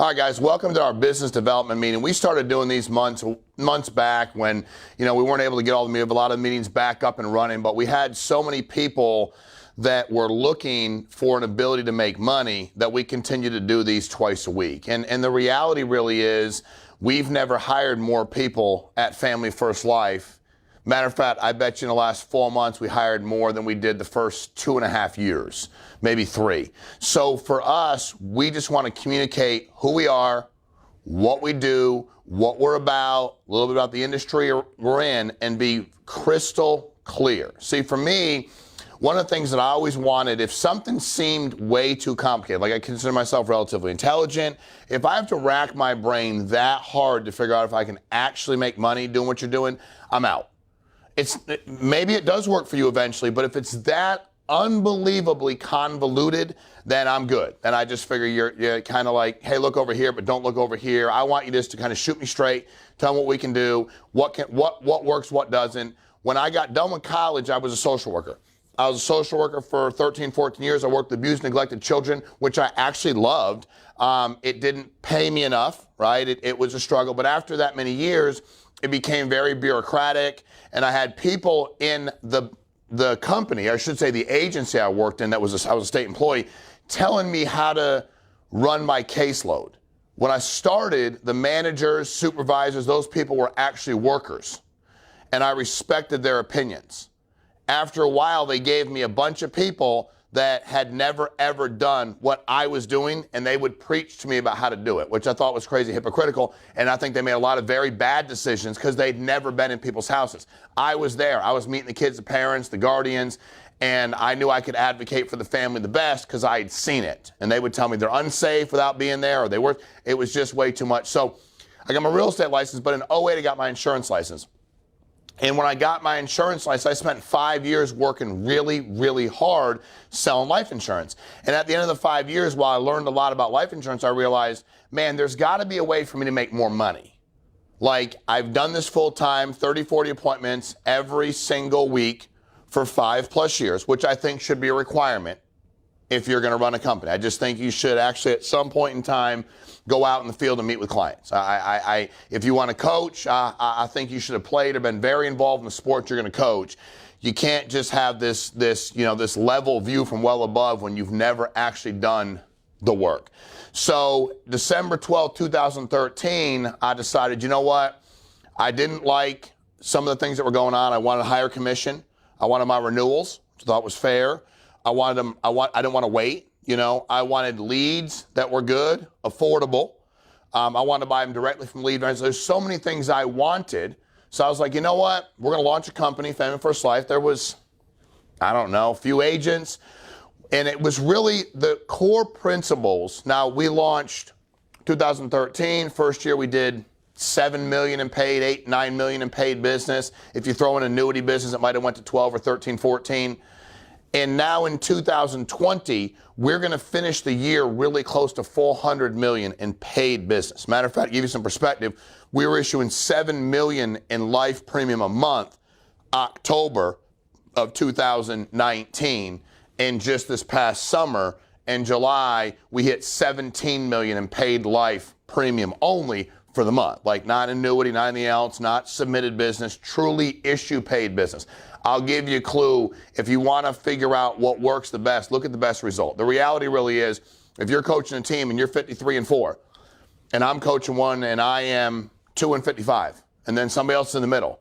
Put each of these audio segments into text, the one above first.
All right, guys, welcome to our business development meeting. We started doing these months back when, we weren't able to get a lot of meetings back up and running, but we had so many people that were looking for an ability to make money that we continue to do these twice a week. And the reality really is we've never hired more people at Family First Life. Matter of fact, I bet you in the last 4 months we hired more than we did the first 2.5 years, maybe 3. So for us, we just want to communicate who we are, what we do, what we're about, a little bit about the industry we're in, and be crystal clear. See, for me, one of the things that I always wanted, if something seemed way too complicated, like I consider myself relatively intelligent, if I have to rack my brain that hard to figure out if I can actually make money doing what you're doing, I'm out. Maybe it does work for you eventually, but if it's that unbelievably convoluted, then I'm good. And I just figure you're kind of like, hey, look over here, but don't look over here. I want you just to kind of shoot me straight, tell me what we can do, what works, what doesn't. When I got done with college, I was a social worker. I was a social worker for 13, 14 years. I worked with abused, neglected children, which I actually loved. It didn't pay me enough, right? It was a struggle. But after that many years, it became very bureaucratic, and I had people in the company, I should say the agency I worked in, I was a state employee, telling me how to run my caseload. When I started, the managers, supervisors, those people were actually workers, and I respected their opinions. After a while, they gave me a bunch of people that had never, ever done what I was doing, and they would preach to me about how to do it, which I thought was crazy hypocritical, and I think they made a lot of very bad decisions because they'd never been in people's houses. I was there. I was meeting the kids, the parents, the guardians, and I knew I could advocate for the family the best because I had seen it. And they would tell me they're unsafe without being there, or it was just way too much. So I got my real estate license, but in 2008, I got my insurance license. And when I got my insurance license, I spent 5 years working really, really hard selling life insurance. And at the end of the 5 years, while I learned a lot about life insurance, I realized, man, there's got to be a way for me to make more money. Like, I've done this full time, 30, 40 appointments every single week for 5+ years, which I think should be a requirement if you're going to run a company. I just think you should actually at some point in time go out in the field and meet with clients. If you want to coach, I think you should have played or been very involved in the sport you're going to coach. You can't just have this level view from well above when you've never actually done the work. So December 12, 2013, I decided, you know what? I didn't like some of the things that were going on. I wanted a higher commission. I wanted my renewals, which I thought was fair. I didn't want to wait. I wanted leads that were good, affordable. I wanted to buy them directly from lead vendors. There's so many things I wanted. So I was like, you know what? We're going to launch a company, Family First Life. There was, a few agents. And it was really the core principles. Now, we launched 2013. First year we did $7 million in paid, $8, $9 million in paid business. If you throw in annuity business, it might have went to 12 or 13, 14. And now in 2020, we're going to finish the year really close to $400 million in paid business. Matter of fact, to give you some perspective, we were issuing $7 million in life premium a month, October of 2019. And just this past summer, in July, we hit $17 million in paid life premium only for the month. Like not annuity, not anything else, not submitted business, truly issue paid business. I'll give you a clue. If you want to figure out what works the best, look at the best result. The reality really is, if you're coaching a team and you're 53-4, and I'm coaching one and I am 2-55, and then somebody else in the middle,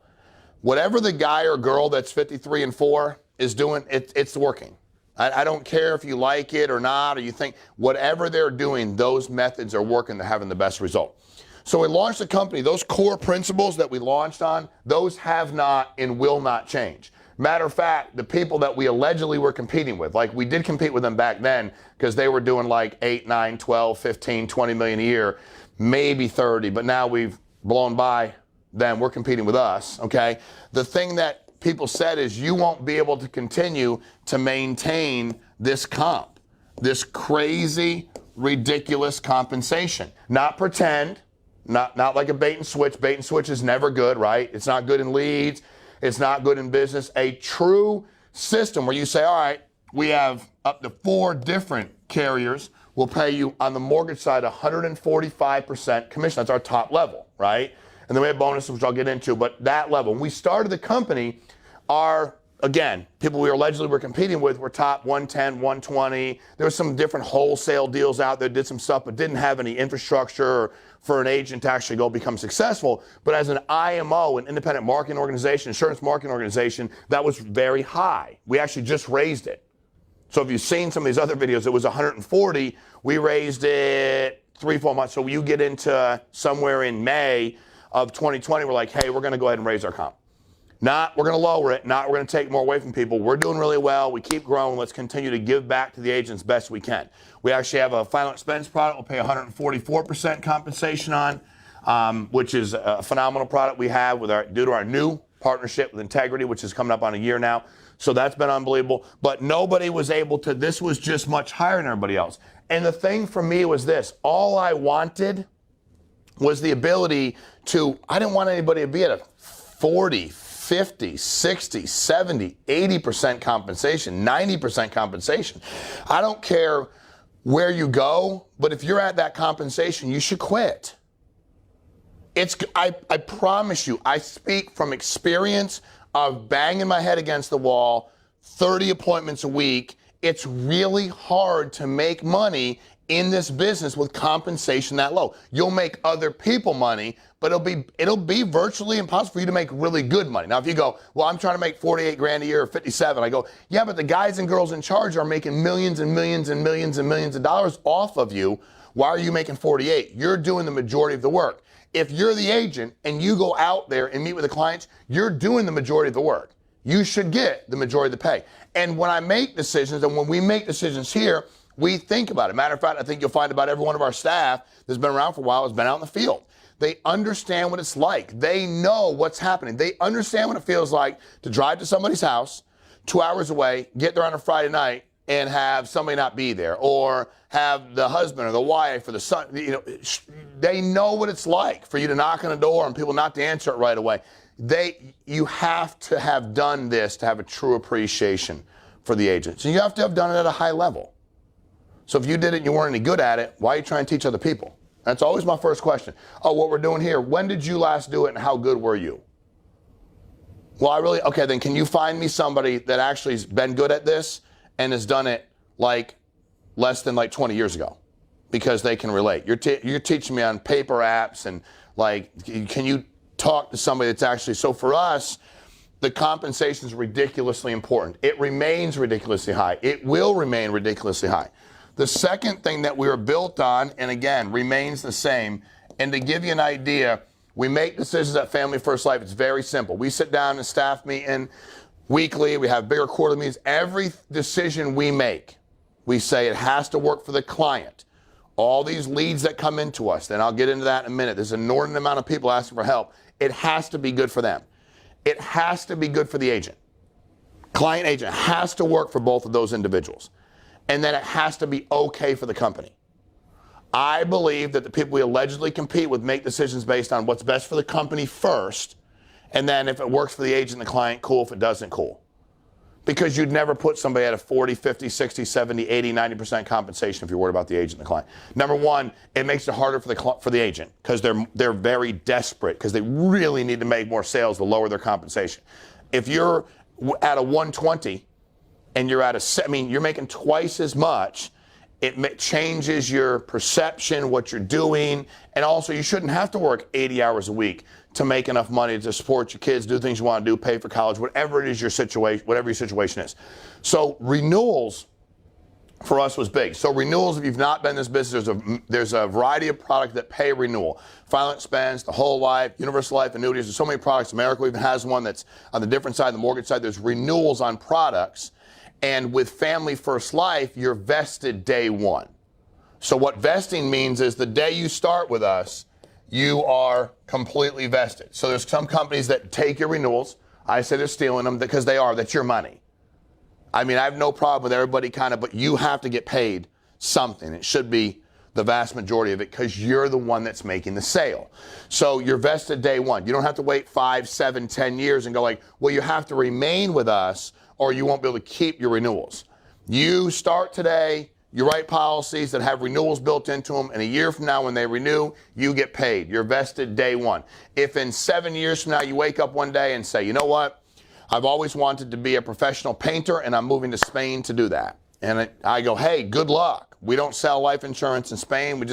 whatever the guy or girl that's 53-4 is doing, it's working. I don't care if you like it or not, or you think whatever they're doing, those methods are working. They're having the best result. So we launched the company. Those core principles that we launched on, those have not and will not change. Matter of fact, the people that we allegedly were competing with, like we did compete with them back then because they were doing like 8, 9, 12, 15, 20 million a year, maybe 30, but now we've blown by them. We're competing with us, okay? The thing that people said is you won't be able to continue to maintain this comp, this crazy, ridiculous compensation. Not pretend. Not like a bait and switch. Bait and switch is never good, right? It's not good in leads. It's not good in business. A true system where you say, all right, we have up to 4 different carriers. will pay you on the mortgage side 145% commission. That's our top level, right? And then we have bonuses, which I'll get into, but that level. When we started the company, again, people we allegedly were competing with were top 110, 120. There was some different wholesale deals out there, did some stuff, but didn't have any infrastructure for an agent to actually go become successful. But as an IMO, an independent marketing organization, insurance marketing organization, that was very high. We actually just raised it. So if you've seen some of these other videos, it was 140. We raised it 3-4 months. So you get into somewhere in May of 2020, we're like, hey, we're going to go ahead and raise our comp. Not we're going to lower it, not we're going to take more away from people. We're doing really well. We keep growing. Let's continue to give back to the agents best we can. We actually have a final expense product we'll pay 144% compensation on, which is a phenomenal product we have due to our new partnership with Integrity, which is coming up on a year now. So that's been unbelievable. But nobody was able to, this was just much higher than everybody else. And the thing for me was this, all I wanted was the ability to, I didn't want anybody to be at a 40, 50, 60, 70, 80% compensation, 90% compensation. I don't care where you go, but if you're at that compensation, you should quit. I promise you, I speak from experience of banging my head against the wall, 30 appointments a week. It's really hard to make money in this business with compensation that low. You'll make other people money, but it'll be virtually impossible for you to make really good money. Now, if you go, well, I'm trying to make 48 grand a year or 57, I go, yeah, but the guys and girls in charge are making millions and millions and millions and millions of dollars off of you. Why are you making 48? You're doing the majority of the work. If you're the agent and you go out there and meet with the clients, you're doing the majority of the work. You should get the majority of the pay. And when I make decisions, and when we make decisions here, we think about it. Matter of fact, I think you'll find about every one of our staff that's been around for a while has been out in the field. They understand what it's like. They know what's happening. They understand what it feels like to drive to somebody's house 2 hours away, get there on a Friday night, and have somebody not be there, or have the husband or the wife or the son, they know what it's like for you to knock on a door and people not to answer it right away. You have to have done this to have a true appreciation for the agent. So you have to have done it at a high level. So if you did it and you weren't any good at it, why are you trying to teach other people? That's always my first question. Oh, what we're doing here, when did you last do it and how good were you? Well, okay, then can you find me somebody that actually has been good at this and has done it like less than like 20 years ago? Because they can relate. You're teaching me on paper apps and like, can you talk to somebody that's actually, so for us, the compensation is ridiculously important. It remains ridiculously high. It will remain ridiculously high. The second thing that we were built on, and again, remains the same, and to give you an idea, we make decisions at Family First Life. It's very simple. We sit down in staff meeting weekly. We have bigger quarterly meetings. Every decision we make, we say it has to work for the client. All these leads that come into us, and I'll get into that in a minute. There's an inordinate amount of people asking for help. It has to be good for them. It has to be good for the agent. Client agent has to work for both of those individuals. And then it has to be okay for the company. I believe that the people we allegedly compete with make decisions based on what's best for the company first, and then if it works for the agent and the client, cool. If it doesn't, cool. Because you'd never put somebody at a 40, 50, 60, 70, 80, 90% compensation if you're worried about the agent and the client. Number one, it makes it harder for the agent because they're very desperate because they really need to make more sales to lower their compensation. If you're at a 120 and you're you're making twice as much, it changes your perception, what you're doing, and also you shouldn't have to work 80 hours a week to make enough money to support your kids, do things you want to do, pay for college, whatever it is your situation, whatever your situation is. So renewals for us was big. So renewals, if you've not been in this business, there's a variety of products that pay renewal. Final expense, the whole life, universal life, annuities. There's so many products. America even has one that's on the different side, the mortgage side. There's renewals on products. And with Family First Life, you're vested day one. So what vesting means is the day you start with us, you are completely vested. So there's some companies that take your renewals. I say they're stealing them because they are. That's your money. I mean, I have no problem with everybody but you have to get paid something. It should be the vast majority of it because you're the one that's making the sale. So you're vested day one. You don't have to wait 5, 7, 10 years and go like, well, you have to remain with us or you won't be able to keep your renewals. You start today, You write policies that have renewals built into them, and a year from now when they renew, you get paid. You're vested day one. If in 7 years from now you wake up one day and say, you know what, I've always wanted to be a professional painter and I'm moving to Spain to do that. And I go, hey, good luck. We don't sell life insurance in Spain.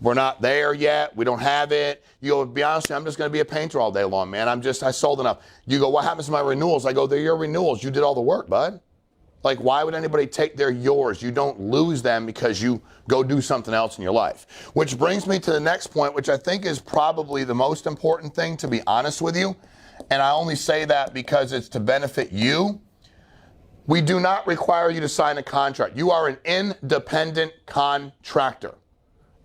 We're not there yet. We don't have it. You go, to be honest with you, I'm just going to be a painter all day long, man. I sold enough. You go, what happens to my renewals? I go, they're your renewals. You did all the work, bud. Like, why would anybody take their yours? You don't lose them because you go do something else in your life. Which brings me to the next point, which I think is probably the most important thing, to be honest with you. And I only say that because it's to benefit you. We do not require you to sign a contract. You are an independent contractor.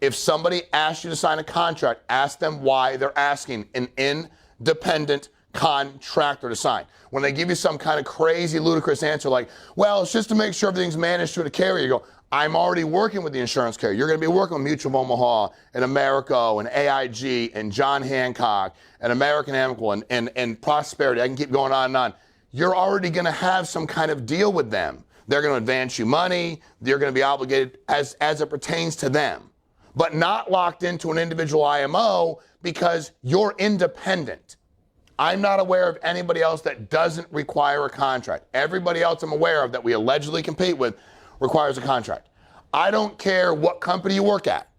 If somebody asks you to sign a contract, ask them why they're asking an independent contractor to sign. When they give you some kind of crazy, ludicrous answer like, well, it's just to make sure everything's managed through the carrier, you go, I'm already working with the insurance carrier. You're going to be working with Mutual of Omaha and Americo and AIG and John Hancock and American Amicable and Prosperity. I can keep going on and on. You're already going to have some kind of deal with them. They're going to advance you money. You're going to be obligated as it pertains to them, but not locked into an individual IMO because you're independent. I'm not aware of anybody else that doesn't require a contract. Everybody else I'm aware of that we allegedly compete with requires a contract. I don't care what company you work at.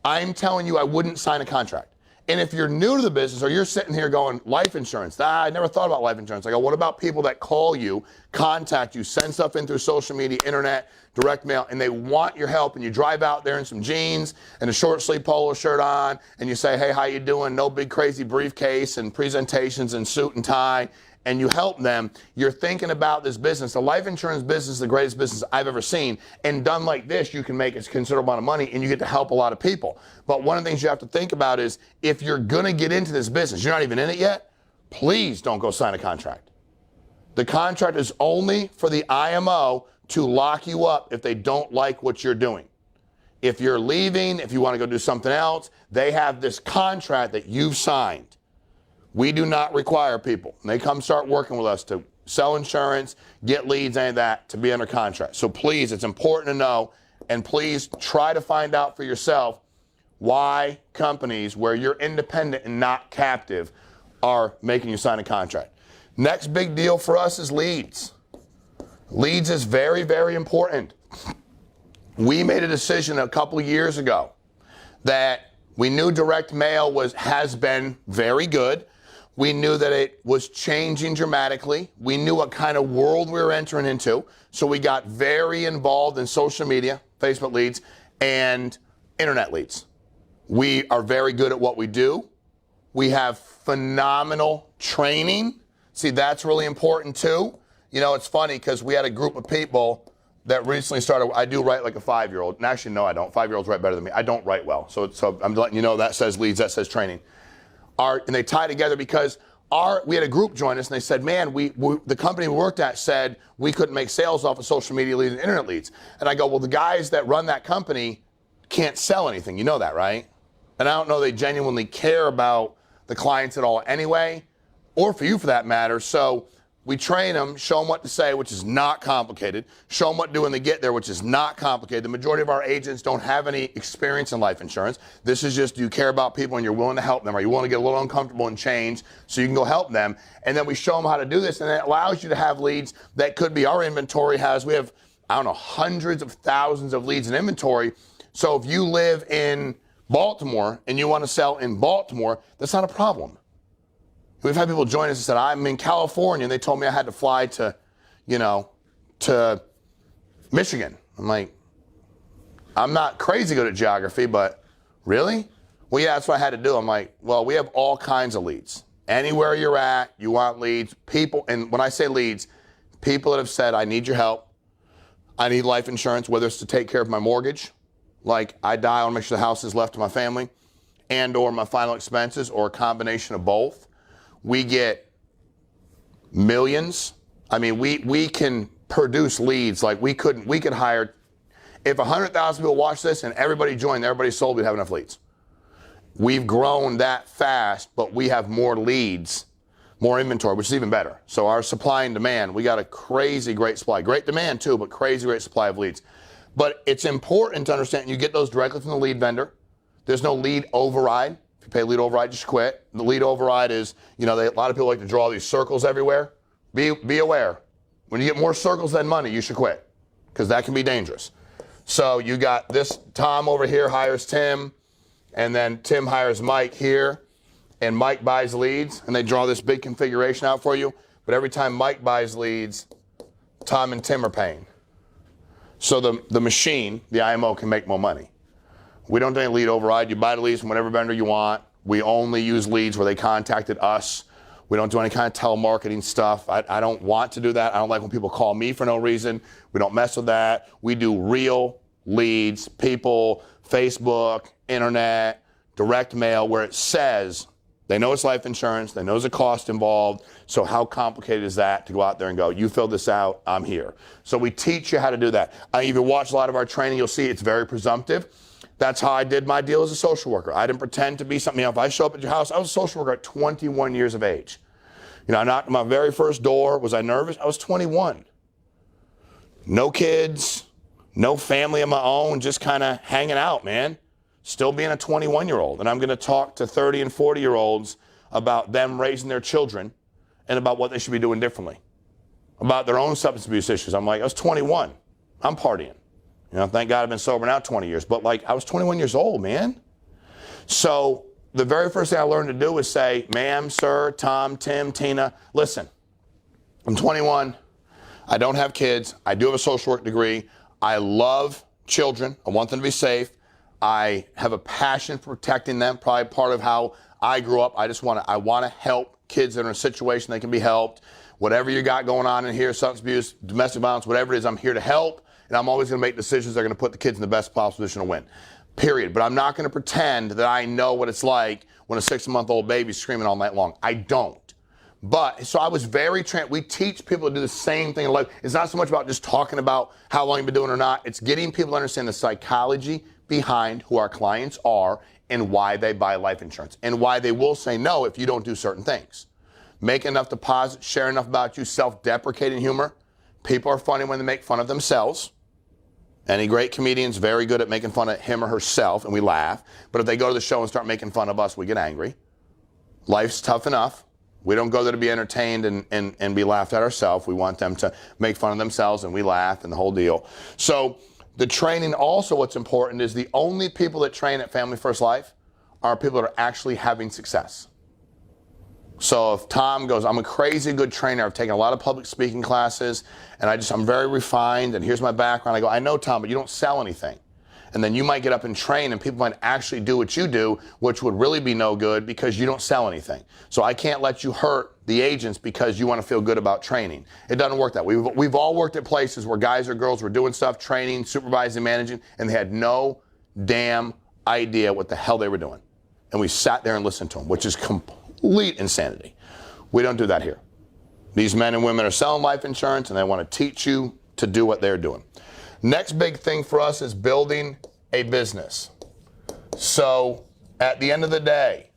I'm telling you I wouldn't sign a contract. And if you're new to the business or you're sitting here going, life insurance, I never thought about life insurance. I go, what about people that call you, contact you, send stuff in through social media, internet, direct mail, and they want your help, and you drive out there in some jeans and a short sleeve polo shirt on, and you say, hey, how you doing? No big crazy briefcase and presentations and suit and tie, and you help them. You're thinking about this business. The life insurance business is the greatest business I've ever seen, and done like this, you can make a considerable amount of money, and you get to help a lot of people. But one of the things you have to think about is, if you're gonna get into this business, you're not even in it yet, please don't go sign a contract. The contract is only for the IMO to lock you up if they don't like what you're doing. If you're leaving, if you want to go do something else, they have this contract that you've signed. We do not require people, when they come start working with us, to sell insurance, get leads, any of that, to be under contract. So please, it's important to know, and please try to find out for yourself why companies where you're independent and not captive are making you sign a contract. Next big deal for us is leads. Leads is very, very important. We made a decision a couple of years ago that we knew direct mail has been very good. We knew that it was changing dramatically. We knew what kind of world we were entering into. So we got very involved in social media, Facebook leads, and internet leads. We are very good at what we do. We have phenomenal training. See, that's really important too. You know, it's funny because we had a group of people that recently started. I do write like a 5-year-old. And actually, no, I don't. 5-year-olds write better than me. I don't write well. So I'm letting you know that says leads, that says training. And they tie together because we had a group join us and they said, man, the company we worked at said we couldn't make sales off of social media leads and internet leads. And I go, well, the guys that run that company can't sell anything. You know that, right? And I don't know they genuinely care about the clients at all anyway, or for you for that matter. So we train them, show them what to say, which is not complicated. Show them what to do when they get there, which is not complicated. The majority of our agents don't have any experience in life insurance. This is just, do you care about people and you're willing to help them? Are you willing to get a little uncomfortable and change so you can go help them? And then we show them how to do this, and it allows you to have leads that could be our inventory we have, I don't know, hundreds of thousands of leads in inventory. So if you live in Baltimore and you want to sell in Baltimore, that's not a problem. We've had people join us and said, I'm in California, and they told me I had to fly to Michigan. I'm like, I'm not crazy good at geography, but really? Well, yeah, that's what I had to do. I'm like, well, we have all kinds of leads. Anywhere you're at, you want leads. People, and when I say leads, people that have said, I need your help. I need life insurance, whether it's to take care of my mortgage, like I die, I want to make sure the house is left to my family, and or my final expenses, or a combination of both. We get millions. I mean, we can produce leads like we could hire, if 100,000 people watch this and everybody joined, everybody sold, we'd have enough leads. We've grown that fast, but we have more leads, more inventory, which is even better. So our supply and demand, we got a crazy great supply. Great demand too, but crazy great supply of leads. But it's important to understand you get those directly from the lead vendor. There's no lead override. If you pay lead override, just quit. The lead override is, a lot of people like to draw these circles everywhere. Be aware. When you get more circles than money, you should quit, because that can be dangerous. So you got this, Tom over here hires Tim, and then Tim hires Meaike here, and Meaike buys leads, and they draw this big configuration out for you. But every time Meaike buys leads, Tom and Tim are paying. So the machine, the IMO, can make more money. We don't do any lead override. You buy the leads from whatever vendor you want. We only use leads where they contacted us. We don't do any kind of telemarketing stuff. I don't want to do that. I don't like when people call me for no reason. We don't mess with that. We do real leads, people, Facebook, internet, direct mail, where it says they know it's life insurance, they know there's a cost involved, so how complicated is that to go out there and go, you fill this out, I'm here. So we teach you how to do that. If you watch a lot of our training, you'll see it's very presumptive. That's how I did my deal as a social worker. I didn't pretend to be something. If I show up at your house, I was a social worker at 21 years of age. I knocked on my very first door. Was I nervous? I was 21. No kids, no family of my own, just kind of hanging out, man. Still being a 21-year-old. And I'm going to talk to 30 and 40-year-olds about them raising their children and about what they should be doing differently, about their own substance abuse issues. I'm like, I was 21. I'm partying. Thank God I've been sober now 20 years. But I was 21 years old, man. So the very first thing I learned to do was say, ma'am, sir, Tom, Tim, Tina, listen, I'm 21. I don't have kids. I do have a social work degree. I love children. I want them to be safe. I have a passion for protecting them, probably part of how I grew up. I want to help kids that are in a situation they can be helped. Whatever you got going on in here, substance abuse, domestic violence, whatever it is, I'm here to help. And I'm always going to make decisions that are going to put the kids in the best possible position to win. Period. But I'm not going to pretend that I know what it's like when a 6-month-old baby's screaming all night long. I don't. But, so I was very we teach people to do the same thing in life. It's not so much about just talking about how long you've been doing it or not. It's getting people to understand the psychology behind who our clients are and why they buy life insurance and why they will say no if you don't do certain things. Make enough deposits, share enough about you, self-deprecating humor. People are funny when they make fun of themselves. Any great comedian's very good at making fun of him or herself, and we laugh. But if they go to the show and start making fun of us, we get angry. Life's tough enough. We don't go there to be entertained and be laughed at ourselves. We want them to make fun of themselves, and we laugh, and the whole deal. So the training also, what's important is the only people that train at Family First Life are people that are actually having success. So if Tom goes, I'm a crazy good trainer. I've taken a lot of public speaking classes, and I'm very refined, and here's my background. I go, I know, Tom, but you don't sell anything. And then you might get up and train, and people might actually do what you do, which would really be no good because you don't sell anything. So I can't let you hurt the agents because you want to feel good about training. It doesn't work that way. We've all worked at places where guys or girls were doing stuff, training, supervising, managing, and they had no damn idea what the hell they were doing. And we sat there and listened to them, which is complete insanity. We don't do that here. These men and women are selling life insurance, and they want to teach you to do what they're doing. Next big thing for us is building a business. So at the end of the day,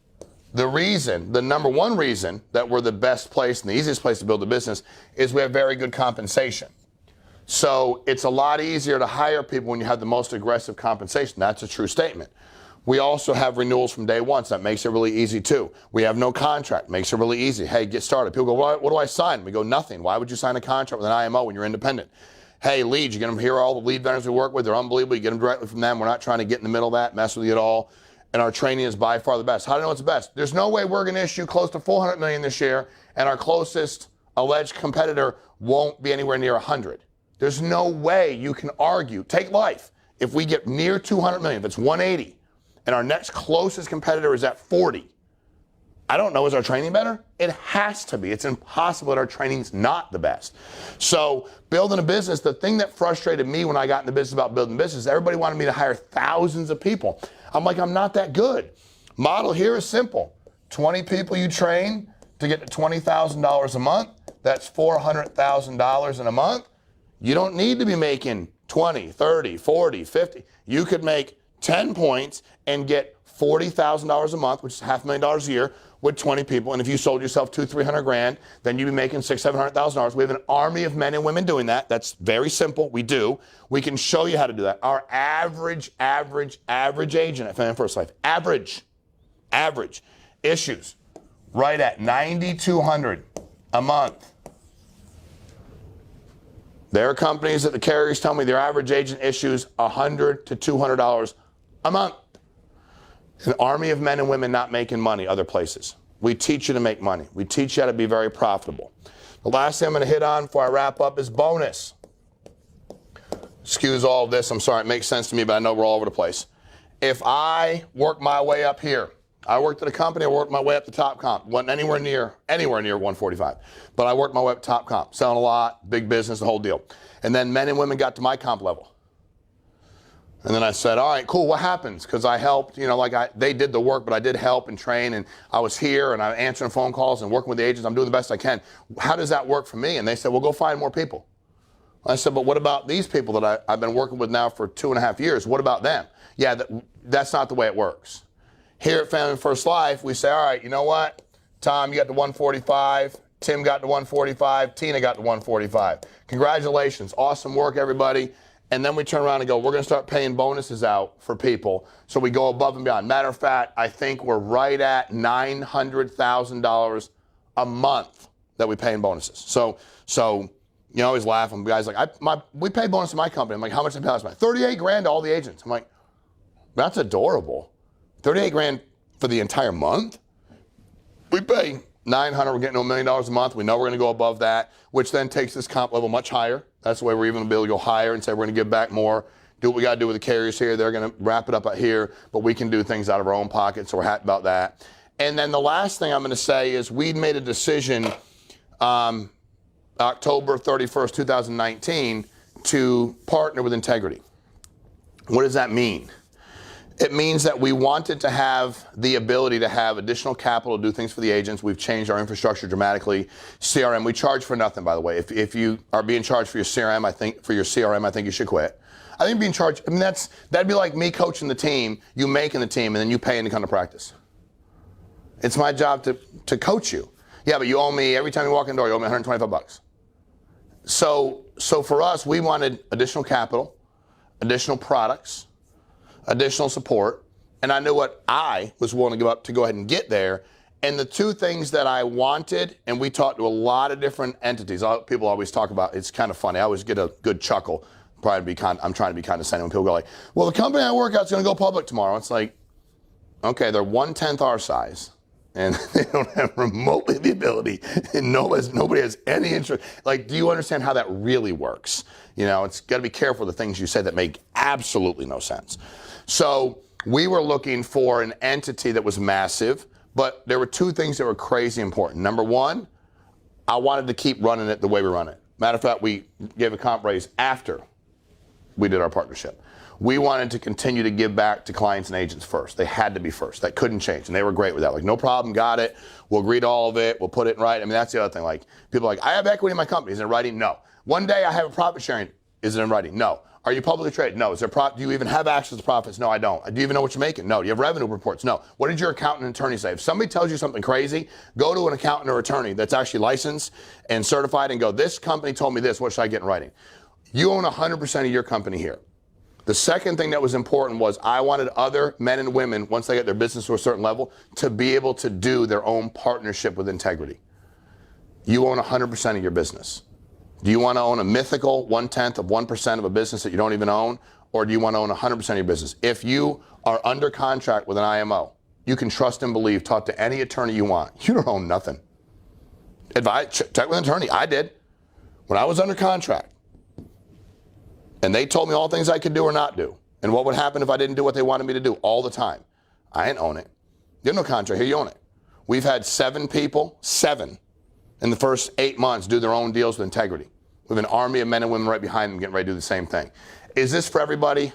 the number one reason that we're the best place and the easiest place to build a business is we have very good compensation. So it's a lot easier to hire people when you have the most aggressive compensation. That's a true statement. We also have renewals from day one, so that makes it really easy too. We have no contract, makes it really easy. Hey, get started. People go, what do I sign? We go, nothing. Why would you sign a contract with an IMO when you're independent? Hey, leads, you get them here, all the lead vendors we work with, they're unbelievable. You get them directly from them. We're not trying to get in the middle of that, mess with you at all. And our training is by far the best. How do I know it's the best? There's no way we're going to issue close to $400 million this year, and our closest alleged competitor won't be anywhere near 100. There's no way you can argue. Take life. If we get near 200 million, if it's 180, and our next closest competitor is at 40, I don't know, is our training better? It has to be. It's impossible that our training's not the best. So building a business, the thing that frustrated me when I got in the business about building business, everybody wanted me to hire thousands of people. I'm like, I'm not that good. Model here is simple. 20 people you train to get to $20,000 a month. That's $400,000 in a month. You don't need to be making 20, 30, 40, 50. You could make 10 points and get $40,000 a month, which is $500,000 a year, with 20 people. And if you sold yourself $200,000-300,000 grand, then you'd be making $600,000-700,000. We have an army of men and women doing that. That's very simple. We do. We can show you how to do that. Our average agent at Family First Life, average issues right at $9,200 a month. There are companies that the carriers tell me their average agent issues $100 to $200 a month. An army of men and women not making money other places. We teach you to make money. We teach you how to be very profitable. The last thing I'm going to hit on before I wrap up is bonus. Excuse all of this. I'm sorry. It makes sense to me, but I know we're all over the place. If I work my way up here, I worked at a company, I worked my way up to top comp. Wasn't anywhere near 145. But I worked my way up to top comp. Selling a lot, big business, the whole deal. And then men and women got to my comp level. And then I said, all right, cool, what happens? Because I helped, they did the work, but I did help and train, and I was here, and I'm answering phone calls and working with the agents. I'm doing the best I can. How does that work for me? And they said, well, go find more people. I said, but what about these people that I've been working with now for 2.5 years? What about them? Yeah, that's not the way it works. Here at Family First Life, we say, all right, you know what? Tom, you got the 145. Tim got the 145. Tina got the 145. Congratulations. Awesome work, everybody. And then we turn around and go, we're going to start paying bonuses out for people. So we go above and beyond. Matter of fact, I think we're right at $900,000 a month that we pay in bonuses. So you always laugh when guys like, we pay bonus in my company. I'm like, how much did I pay last month? $38,000 to all the agents. I'm like, that's adorable. $38,000 for the entire month? We pay $900,000, we're getting to $1 million a month. We know we're going to go above that, which then takes this comp level much higher. That's the way we're even going to be able to go higher and say we're going to give back more. Do what we got to do with the carriers here. They're going to wrap it up out here, but we can do things out of our own pocket, so we're happy about that. And then the last thing I'm going to say is we made a decision October 31st, 2019 to partner with Integrity. What does that mean? It means that we wanted to have the ability to have additional capital to do things for the agents. We've changed our infrastructure dramatically. CRM, we charge for nothing, by the way. If you are being charged for your CRM, I think you should quit. I think being charged, that'd be like me coaching the team, you making the team, and then you paying to come to practice. It's my job to coach you. Yeah, but you owe me, every time you walk in the door, you owe me $125. So for us, we wanted additional capital, additional products, additional support, and I knew what I was willing to give up to go ahead and get there. And the two things that I wanted, and we talked to a lot of different entities. People always talk about, it's kind of funny. I always get a good chuckle. I'm trying to be condescending when people go like, well, the company I work at is going to go public tomorrow. It's like, okay, they're 1/10 our size, and they don't have remotely the ability, and nobody has any interest. Like, do you understand how that really works? It's got to be careful the things you say that make absolutely no sense. So we were looking for an entity that was massive, but there were two things that were crazy important. Number one, I wanted to keep running it the way we run it. Matter of fact, we gave a comp raise after we did our partnership. We wanted to continue to give back to clients and agents first. They had to be first. That couldn't change, and they were great with that. Like, no problem, got it. We'll agree to all of it. We'll put it in writing. That's the other thing. Like, people are like, I have equity in my company. Is it in writing? No. One day I have a profit sharing. Is it in writing? No. Are you publicly traded? No. Do you even have access to profits? No, I don't. Do you even know what you're making? No. Do you have revenue reports? No. What did your accountant and attorney say? If somebody tells you something crazy, go to an accountant or attorney that's actually licensed and certified and go, this company told me this. What should I get in writing? You own 100% of your company here. The second thing that was important was I wanted other men and women, once they get their business to a certain level, to be able to do their own partnership with Integrity. You own 100% of your business. Do you want to own a mythical 1/10% of a business that you don't even own, or do you want to own 100% of your business? If you are under contract with an IMO, you can trust and believe, talk to any attorney you want. You don't own nothing. Check with an attorney. I did. When I was under contract, and they told me all things I could do or not do, and what would happen if I didn't do what they wanted me to do all the time. I didn't own it. You have no contract here, you own it. We've had 7 people, 7, in the first 8 months do their own deals with Integrity. We have an army of men and women right behind them getting ready to do the same thing. Is this for everybody?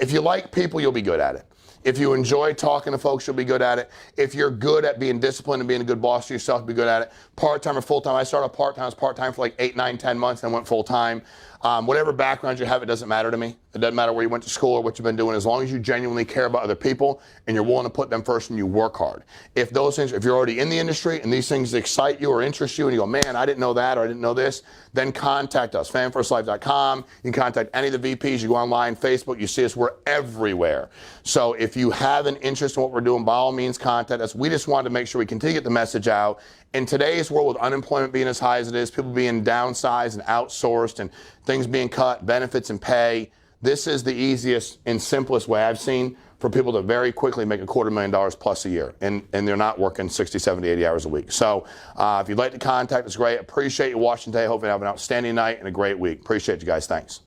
If you like people, you'll be good at it. If you enjoy talking to folks, you'll be good at it. If you're good at being disciplined and being a good boss to yourself, you'll be good at it. Part-time or full-time. I started part-time. I was part-time for like 8, 9, 10 months and went full-time. Whatever background you have, it doesn't matter to me. It doesn't matter where you went to school or what you've been doing, as long as you genuinely care about other people and you're willing to put them first and you work hard. If those things, if you're already in the industry and these things excite you or interest you and you go, man, I didn't know that or I didn't know this, then contact us, famfirstlife.com. You can contact any of the VPs. You go online, Facebook, you see us, we're everywhere. So if you have an interest in what we're doing, by all means, contact us. We just wanted to make sure we continue to get the message out. In today's world, with unemployment being as high as it is, people being downsized and outsourced and things being cut, benefits and pay, this is the easiest and simplest way I've seen for people to very quickly make $250,000 plus a year, and they're not working 60, 70, 80 hours a week. So if you'd like to contact us, great. Appreciate you watching today. Hope you have an outstanding night and a great week. Appreciate you guys. Thanks.